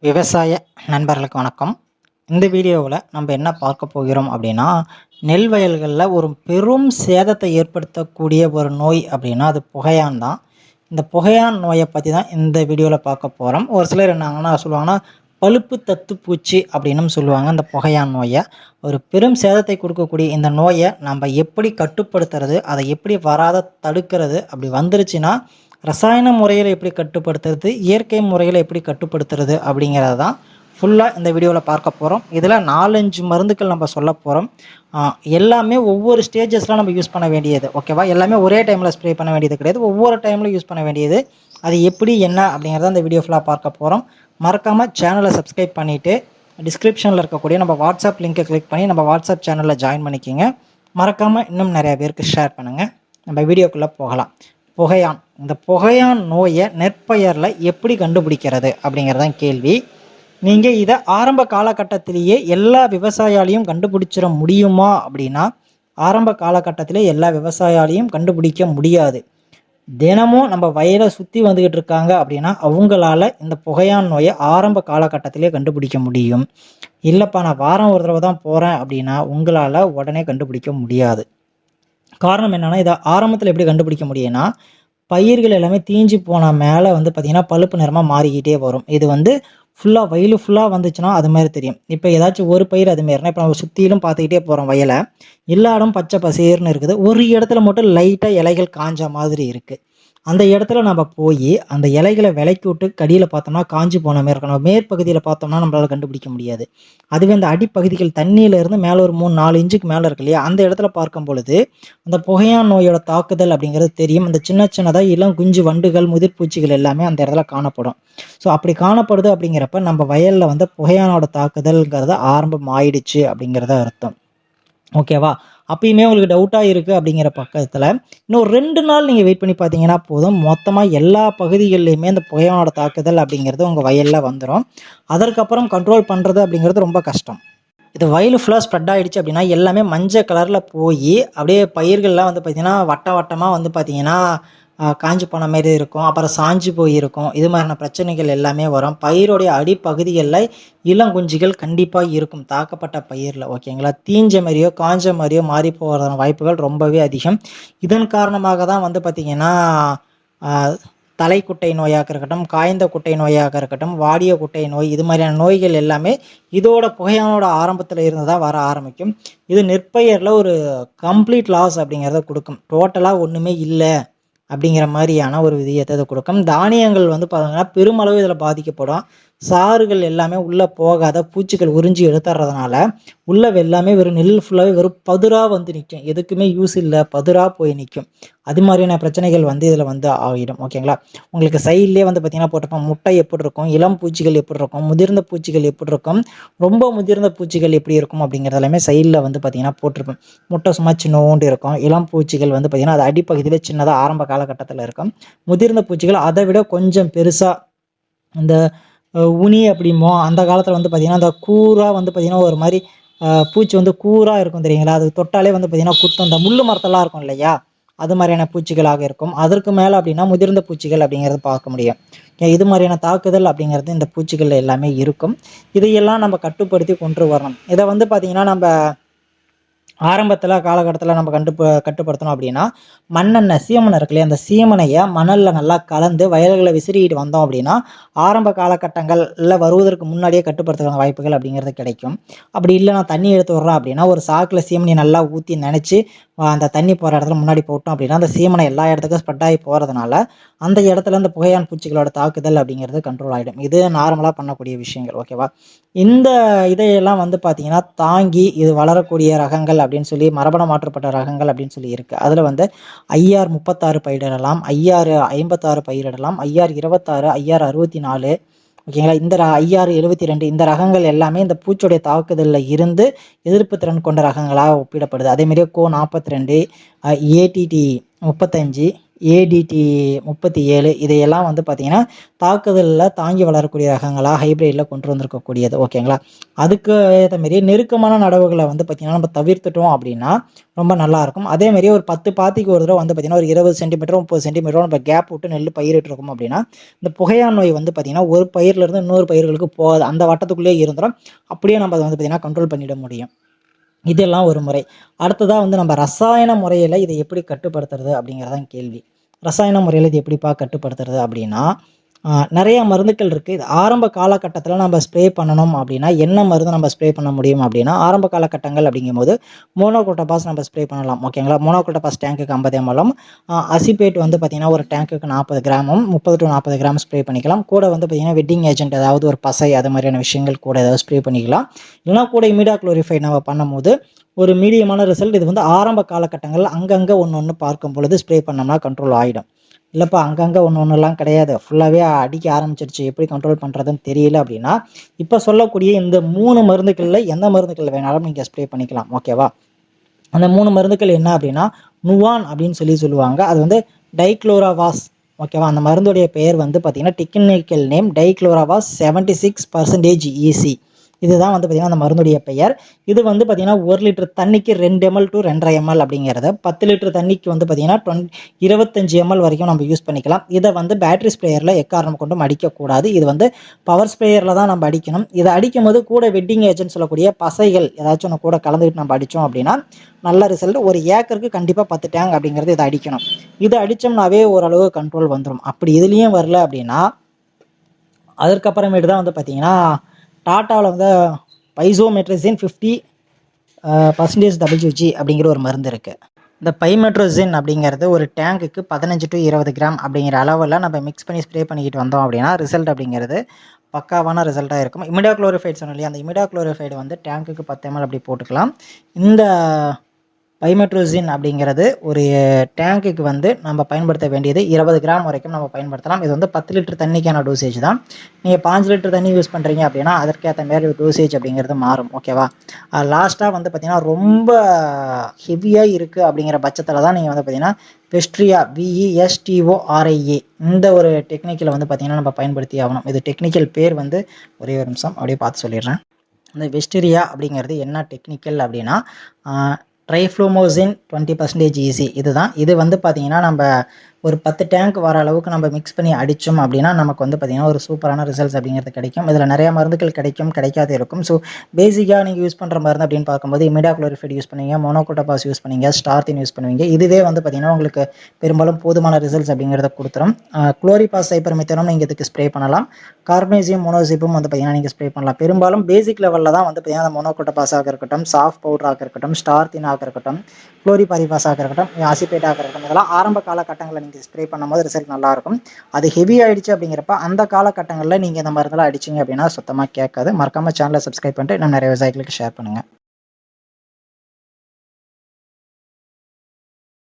விவசாய நண்பர்களுக்கு வணக்கம். இந்த வீடியோவில் நம்ம என்ன பார்க்க போகிறோம் அப்படின்னா, நெல் வயல்களில் ஒரு பெரும் சேதத்தை ஏற்படுத்தக்கூடிய ஒரு நோய் அப்படின்னா அது புகையான் தான். இந்த புகையான் நோயை பற்றி தான் இந்த வீடியோவில் பார்க்க போகிறோம். ஒரு சிலர் என்னங்கன்னா சொல்லுவாங்கன்னா பழுப்பு தத்துப்பூச்சி அப்படின்னு சொல்லுவாங்க. இந்த புகையான் நோயை ஒரு பெரும் சேதத்தை கொடுக்கக்கூடிய இந்த நோயை நம்ம எப்படி கட்டுப்படுத்துறது, அதை எப்படி வராத தடுக்கிறது, அப்படி வந்துருச்சுன்னா ரசாயன முறையில் எப்படி கட்டுப்படுத்துறது, இயற்கை முறையில் எப்படி கட்டுப்படுத்துறது அப்படிங்கிறது தான் ஃபுல்லாக இந்த வீடியோவில் பார்க்க போகிறோம். இதில் 4-5 மருந்துகள் நம்ம சொல்ல போகிறோம். எல்லாமே ஒவ்வொரு ஸ்டேஜஸ்லாம் நம்ம யூஸ் பண்ண வேண்டியது, ஓகேவா? எல்லாமே ஒரே டைமில் ஸ்ப்ரே பண்ண வேண்டியது கிடையாது, ஒவ்வொரு டைமில் யூஸ் பண்ண வேண்டியது. அது எப்படி என்ன அப்படிங்கிறத இந்த வீடியோ ஃபுல்லாக பார்க்க போகிறோம். மறக்காமல் சேனலை சப்ஸ்கிரைப் பண்ணிவிட்டு டிஸ்கிரிப்ஷனில் இருக்கக்கூடிய நம்ம வாட்ஸ்அப் லிங்கை கிளிக் பண்ணி நம்ம வாட்ஸ்அப் சேனலில் ஜாயின் பண்ணிக்கிங்க. மறக்காமல் இன்னும் நிறையா பேருக்கு ஷேர் பண்ணுங்கள். நம்ம வீடியோக்குள்ளே போகலாம். புகையான், இந்த புகையான் நோயை நெற்பயிரில் எப்படி கண்டுபிடிக்கிறது அப்படிங்கிறதான் கேள்வி. நீங்கள் இதை ஆரம்ப காலகட்டத்திலேயே எல்லா விவசாயியாலையும் கண்டுபிடிச்சிட முடியுமா அப்படின்னா, ஆரம்ப காலகட்டத்திலே எல்லா விவசாயியாலையும் கண்டுபிடிக்க முடியாது. தினமும் நம்ம வயலை சுற்றி வந்துக்கிட்டு இருக்காங்க அப்படின்னா அவங்களால இந்த புகையான் நோயை ஆரம்ப காலகட்டத்திலே கண்டுபிடிக்க முடியும். இல்லைப்பா நான் வாரம் ஒரு தடவை தான் போகிறேன் அப்படின்னா உங்களால் உடனே கண்டுபிடிக்க முடியாது. காரணம் என்னன்னா, இதை ஆரம்பத்தில் எப்படி கண்டுபிடிக்க முடியும்னா, பயிர்கள் எல்லாமே தீஞ்சு போன மேலே பார்த்தீங்கன்னா பழுப்பு நிறமாக மாறிக்கிட்டே வரும். இது ஃபுல்லாக வயலு ஃபுல்லாக வந்துச்சுன்னா அது மாதிரி தெரியும். இப்போ ஏதாச்சும் ஒரு பயிர் அது மாரினா, இப்போ நம்ம சுற்றிலும் பார்த்துக்கிட்டே போகிறோம் வயலை, எல்லா இடம் பச்சை பசேர்னு இருக்குது. ஒரு இடத்துல மட்டும் லைட்டாக இலைகள் காஞ்ச மாதிரி இருக்குது. அந்த இடத்துல நம்ம போய் அந்த இலைகளை விலக்கி விட்டு கடியில் பார்த்தோம்னா காஞ்சி போன மாதிரி இருக்கும். நம்ம மேற்பகுதியில் பார்த்தோம்னா நம்மளால் கண்டுபிடிக்க முடியாது. அதுவே அந்த அடிப்பகுதிகள் தண்ணியிலேருந்து மேலே ஒரு 3-4 இன்ச்சுக்கு மேலே இருக்கு இல்லையா, அந்த இடத்துல பார்க்கும் பொழுது அந்த புகையான் நோயோட தாக்குதல் அப்படிங்கிறது தெரியும். அந்த சின்ன சின்னதாக இளம் குஞ்சு வண்டுகள் முதிர்பூச்சிகள் எல்லாமே அந்த இடத்துல காணப்படும். ஸோ அப்படி காணப்படுது அப்படிங்கிறப்ப நம்ம வயலில் புகையானோட தாக்குதல்ங்கிறத ஆரம்பம் ஆயிடுச்சு அப்படிங்கிறத அர்த்தம், ஓகேவா? அப்பயுமே உங்களுக்கு டவுட்டாக இருக்குது அப்படிங்கிற பக்கத்தில் இன்னும் 2 நாள் நீங்கள் வெயிட் பண்ணி பார்த்தீங்கன்னா போதும், மொத்தமாக எல்லா பகுதிகளிலையுமே இந்த புகையானோட தாக்குதல் அப்படிங்கிறது உங்கள் வயலில் வந்துடும். அதற்கப்புறம் கண்ட்ரோல் பண்ணுறது அப்படிங்கிறது ரொம்ப கஷ்டம். இது வயலு ஃபுல்லாக ஸ்ப்ரெட் ஆகிடுச்சு அப்படின்னா எல்லாமே மஞ்சள் கலரில் போய் அப்படியே பயிர்கள்லாம் பார்த்தீங்கன்னா வட்ட வட்டமாக பார்த்தீங்கன்னா காஞ்சி போன மாரி இருக்கும். அப்புறம் சாஞ்சு போயிருக்கும். இது மாதிரியான பிரச்சனைகள் எல்லாமே வரும். பயிரோடைய அடிப்பகுதிகளில் இளங்குஞ்சிகள் கண்டிப்பாக இருக்கும் தாக்கப்பட்ட பயிரில், ஓகேங்களா? தீஞ்ச மாதிரியோ காஞ்ச மாதிரியோ மாறி போகிறதான வாய்ப்புகள் ரொம்பவே அதிகம். இதன் காரணமாக தான் பார்த்தீங்கன்னா தலைக்குட்டை நோயாக இருக்கட்டும், காய்ந்த குட்டை நோயாக இருக்கட்டும், வாடிய குட்டை நோய், இது மாதிரியான நோய்கள் எல்லாமே இதோட புகையானோட ஆரம்பத்தில் இருந்து தான் வர ஆரம்பிக்கும். இது நெற்பயிரில் ஒரு கம்ப்ளீட் லாஸ் அப்படிங்கிறத கொடுக்கும். டோட்டலாக ஒன்றுமே இல்லை அப்படிங்கிற மாதிரியான ஒரு விதியத்தை கொடுக்கும். தானியங்கள் பார்த்தீங்கன்னா பெருமளவு இதில் பாதிக்கப்படும். சாறுகள் எல்லாமே உள்ளே போகாத பூச்சிகள் உறிஞ்சி எடுத்துறதுனால உள்ள எல்லாமே வெறும் நெல் ஃபுல்லாகவே வெறும் பதுராக நிற்கும். எதுக்குமே யூஸ் இல்லை, பதுராக போய் நிற்கும். அது மாதிரியான பிரச்சனைகள் இதில் ஆகிடும், ஓகேங்களா? உங்களுக்கு சைட்லேயே பார்த்தீங்கன்னா போட்டிருப்போம் முட்டை எப்படி இருக்கும், இளம் பூச்சிகள் எப்படி இருக்கும், முதிர்ந்த பூச்சிகள் எப்படி இருக்கும், ரொம்ப முதிர்ந்த பூச்சிகள் எப்படி இருக்கும் அப்படிங்கிறது எல்லாமே சைடில் பார்த்தீங்கன்னா போட்டிருப்போம். முட்டை சும்மா சின்னோண்டு இருக்கும். இளம் பூச்சிகள் பார்த்தீங்கன்னா அது அடிப்பகுதியில் சின்னதாக ஆரம்ப காலகட்டத்தில் இருக்கும். முதிர்ந்த பூச்சிகள் அதை விட கொஞ்சம் பெருசாக இந்த உனி அப்படிமோ அந்த காலத்தில் பார்த்தீங்கன்னா அந்த கூராக பார்த்தீங்கன்னா ஒரு மாதிரி பூச்சி கூராக இருக்கும் தெரியுங்களா, அது தொட்டாலே பார்த்தீங்கன்னா குத்தம். அந்த முள்ளு மரத்தெல்லாம் இருக்கும் இல்லையா, அது மாதிரியான பூச்சிகளாக இருக்கும். அதற்கு மேலே அப்படின்னா முதிர்ந்த பூச்சிகள் அப்படிங்கிறது பார்க்க முடியும். இது மாதிரியான தாக்குதல் அப்படிங்கிறது இந்த பூச்சிகள் எல்லாமே இருக்கும். இதையெல்லாம் நம்ம கட்டுப்படுத்தி கொண்டு வரணும். இதை பார்த்தீங்கன்னா நம்ம ஆரம்பத்தில் காலகட்டத்தில் நம்ம கட்டுப்படுத்தணும் அப்படின்னா மண்ணெண்ணெய் சீமனை இருக்கு இல்லையா, அந்த சீமனையை மணலில் நல்லா கலந்து வயல்களை விசிறிட்டு வந்தோம் அப்படின்னா ஆரம்ப காலகட்டங்களில் வருவதற்கு முன்னாடியே கட்டுப்படுத்துகிற வாய்ப்புகள் அப்படிங்கிறது கிடைக்கும். அப்படி இல்லை நான் தண்ணி எடுத்து விட்றேன் அப்படின்னா ஒரு சாக்கில் சீமனை நல்லா ஊற்றி நினச்சி அந்த தண்ணி போகிற இடத்துல முன்னாடி போட்டோம் அப்படின்னா அந்த சீமனை எல்லா இடத்துக்கும் ஸ்ப்ரெட் ஆகி போகிறதுனால அந்த இடத்துல இந்த புகையான் பூச்சிகளோட தாக்குதல் அப்படிங்கிறது கண்ட்ரோல் ஆகிடும். இது நார்மலாக பண்ணக்கூடிய விஷயங்கள், ஓகேவா? இந்த இதையெல்லாம் பார்த்தீங்கன்னா தாங்கி இது வளரக்கூடிய ரகங்கள் அப்படின்னு சொல்லி மரபணு மாற்றப்பட்ட ரகங்கள் அப்படின்னு சொல்லி இருக்குது. அதில் IR 36 பயிரிடலாம், IR 56 பயிரிடலாம், IR 26, IR 64, ஓகேங்களா? இந்த IR 72 இந்த ரகங்கள் எல்லாமே இந்த பூச்சியுடைய தாக்குதலில் இருந்து எதிர்ப்பு திறன் கொண்ட ரகங்களாக ஒப்பிடப்படுது. அதேமாரியே CO 42, ATT 35, ADT 37 இதையெல்லாம் வந்து பார்த்திங்கன்னா தாக்குதலில் தாங்கி வளரக்கூடிய ரகங்களாக ஹைப்ரிட்டில் கொண்டு வந்திருக்கக்கூடியது. ஓகேங்களா? அதுக்கு ஏற்ற மாரி நெருக்கமான நடவுகளை வந்து பார்த்திங்கன்னா நம்ம தவிர்த்துட்டோம் அப்படின்னா ரொம்ப நல்லாயிருக்கும். அதேமாரி ஒரு 10 பாத்திக்கு ஒரு தடவை வந்து பார்த்திங்கன்னா ஒரு 20 சென்டிமீட்டரோ 30 சென்டிமீட்டரோ நம்ம கேப் விட்டு நெல் பயிரிட்டுருக்கோம் அப்படின்னா இந்த புகையான் நோய் வந்து பார்த்திங்கன்னா ஒரு பயிர்லேருந்து இன்னொரு பயிர்களுக்கு போகாது. அந்த வட்டத்துக்குள்ளேயே இருந்துடும். அப்படியே நம்ம அதை வந்து பார்த்திங்கன்னா கண்ட்ரோல் பண்ணிட முடியும். இதெல்லாம் ஒரு முறை. அடுத்ததாக வந்து நம்ம ரசாயன முறையில் இதை எப்படி கட்டுப்படுத்துறது அப்படிங்கிறதான் கேள்வி. ரசாயன முறையில் இது எப்படிப்பா கட்டுப்படுத்துறது அப்படின்னா நிறைய மருந்துகள் இருக்குது. இது ஆரம்ப காலகட்டத்தில் நம்ம ஸ்ப்ரே பண்ணணும் அப்படின்னா என்ன மருந்து நம்ம ஸ்ப்ரே பண்ண முடியும் அப்படின்னா ஆரம்ப காலகட்டங்கள் அப்படிங்கும்போது மோனோகுரோட்டோபாஸ் நம்ம ஸ்ப்ரே பண்ணலாம். ஓகேங்களா? மோனோகுரோட்டோபாஸ் டேங்குக்கு 50 ml, அசிபேட் வந்து பார்த்திங்கன்னா ஒரு டேங்குக்கு 40 கிராமும் 30 to 40 கிராம் ஸ்ப்ரே பண்ணிக்கலாம். கூட வந்து பார்த்திங்கன்னா வெட்டிங் ஏஜென்ட் ஏதாவது ஒரு பசை அது மாதிரியான விஷயங்கள் கூட ஏதாவது ஸ்ப்ரே பண்ணிக்கலாம். இல்லைனா கூட இமிடாக்ளோரிஃபைட் நம்ம பண்ணும்போது ஒரு மீடியமான ரிசல்ட். இது வந்து ஆரம்ப காலகட்டங்களில் அங்கங்கே ஒன்று பார்க்கும் பொழுது ஸ்ப்ரே பண்ணோம்னா கண்ட்ரோல் ஆகிடும். இல்லைப்பா அங்கங்கே ஒன்றுலாம் கிடையாது, ஃபுல்லாகவே அடிக்க ஆரம்பிச்சிருச்சு, எப்படி கண்ட்ரோல் பண்ணுறதுன்னு தெரியல அப்படின்னா இப்போ சொல்லக்கூடிய இந்த 3 மருந்துகளில் எந்த மருந்துகள் வேணாலும் நீங்கள் ஸ்ப்ரே பண்ணிக்கலாம். ஓகேவா? அந்த 3 மருந்துகள் என்ன அப்படின்னா நுவான் அப்படின்னு சொல்லுவாங்க. அது வந்து டைக்ளோராவாஸ். ஓகேவா? அந்த மருந்துடைய பெயர் வந்து பார்த்திங்கன்னா டெக்னிக்கல் நேம் டைக்ளோராவாஸ் 76% EC. இதுதான் வந்து பார்த்திங்கன்னா அந்த மருந்துடைய பெயர். இது வந்து பார்த்திங்கன்னா 1 லிட்டர் தண்ணிக்கு 2 ml to 2.5 ml அப்படிங்கிறத 10 லிட்டர் தண்ணிக்கு வந்து பார்த்திங்கன்னா 25 ml வரைக்கும் நம்ம யூஸ் பண்ணிக்கலாம். இதை வந்து பேட்டரி ஸ்ப்ரேயரில் எக்காரணம் கொண்டும் அடிக்கக்கூடாது. இது வந்து பவர் ஸ்ப்ரேயரில் தான் நம்ம அடிக்கணும். இதை அடிக்கும் போது கூட வெட்டிங் ஏஜென்ட் சொல்லக்கூடிய பசைகள் ஏதாச்சும் ஒன்று கூட கலந்துக்கிட்டு நம்ம அடித்தோம் அப்படின்னா நல்ல ரிசல்ட். ஒரு ஏக்கருக்கு கண்டிப்பாக 10 டேங்க் அப்படிங்கிறது இதை அடிக்கணும். இதை அடித்தோம்னாவே ஓரளவு கண்ட்ரோல் வந்துடும். அப்படி இதுலேயும் வரல அப்படின்னா அதற்கப்புறமேட்டு தான் வந்து பார்த்திங்கன்னா டாட்டாவில் வந்து பைசோமெட்ரிசின் 50% WG அப்படிங்கிற ஒரு மருந்து இருக்குது. இந்த பைமெட்ரோசின் அப்படிங்கிறது ஒரு டேங்குக்கு 15 to 20 கிராம் அப்படிங்கிற அளவில் நம்ம மிக்ஸ் பண்ணி ஸ்ப்ரே பண்ணிக்கிட்டு வந்தோம் அப்படின்னா ரிசல்ட் அப்படிங்கிறது பக்காவான ரிசல்ட்டாக இருக்கும். இமிடாக்ளோரிஃபைட் சொன்னோம் இல்லையா, அந்த இமிடாக்ளோரிஃபைடு வந்து டேங்குக்கு 10 ml அப்படி போட்டுக்கலாம். இந்த பைமெட்ரோசின் அப்படிங்கிறது ஒரு டேங்குக்கு வந்து நம்ம பயன்படுத்த வேண்டியது 20 கிராம் வரைக்கும் நம்ம பயன்படுத்தலாம். இது வந்து 10 லிட்டர் தண்ணிக்கான டோசேஜ் தான். நீங்கள் 5 லிட்டர் தண்ணி யூஸ் பண்ணுறீங்க அப்படின்னா அதற்கேற்ற மாதிரி டோசேஜ் அப்படிங்கிறது மாறும். ஓகேவா? லாஸ்ட்டாக வந்து பார்த்திங்கன்னா ரொம்ப ஹெவியாக இருக்குது அப்படிங்கிற பட்சத்தில் தான் நீங்கள் வந்து பார்த்திங்கன்னா வெஸ்ட்ரியா VESTORIA இந்த ஒரு டெக்னிக்கலை வந்து பார்த்திங்கன்னா நம்ம பயன்படுத்தி ஆகணும். இது டெக்னிக்கல் பேர் வந்து ஒரே ஒரு நிமிஷம் அப்படியே பார்த்து சொல்லிடுறேன். இந்த வெஸ்டீரியா அப்படிங்கிறது என்ன டெக்னிக்கல் அப்படின்னா ட்ரைஃப்ளோமோசின் 20% EC இதுதான். இது வந்து பார்த்திங்கன்னா நம்ம ஒரு 10 டேங்க் வர அளவுக்கு நம்ம மிக்ஸ் பண்ணி அடித்தோம் அப்படின்னா நமக்கு வந்து பார்த்திங்கன்னா ஒரு சூப்பரான ரிசல்ட்ஸ் அப்படிங்கிறது கிடைக்கும். இதில் நிறையா மருந்துகள் கிடைக்காது இருக்கும். ஸோ பேசிக்காக நீங்கள் யூஸ் பண்ணுற மருந்து அப்படின்னு பார்க்கும்போது இமிடாக்ளோரிஃபைட் யூஸ் பண்ணுவீங்க, மோனோகுரோட்டோபாஸ் யூஸ் பண்ணுவீங்க, ஸ்டார்த்தின் யூஸ் பண்ணுவீங்க. இதுவே வந்து பார்த்திங்கன்னா உங்களுக்கு பெரும்பாலும் போதுமான ரிசல்ட்ஸ் அப்படிங்கிறத கொடுத்துரும். குளோரிபாஸ் சைப்பர்மெத்தனும் நீங்கள் இதுக்கு ஸ்ப்ரே பண்ணலாம். கார்பனேசியம் மோனோசிப்பும் வந்து பார்த்திங்கன்னா நீங்கள் ஸ்ப்ரே பண்ணலாம். பெரும்பாலும் பேசிக் லெவலில் தான் வந்து பார்த்திங்கன்னா அந்த மோனோகுரோட்டோபாஸாக இருக்கட்டும், சாஃப்ட் பவுடராக இருக்கட்டும், ஸ்டார்த்தினாக இருக்கட்டும், குளோரிபாரிபாஸாக இருக்கட்டும், ஆசிபேட்டாக இருக்கட்டும், இதெல்லாம் ஆரம்ப காலகட்டங்களில் நீங்கள் ஸ்ப்ரே பண்ணும்போது ரிசல்ட் நல்லாயிருக்கும். அது ஹெவி ஆகிடுச்சு அப்படிங்கிறப்ப அந்த காலகட்டங்களில் நீங்கள் இந்த மருந்தெல்லாம் அடிச்சிங்க அப்படின்னா சுத்தமாக கேட்காது. மறக்காமல் சேனலை சப்ஸ்கிரைப் பண்ணிட்டு இன்னும் நிறைய விவசாயிகளுக்கு ஷேர் பண்ணுங்கள்.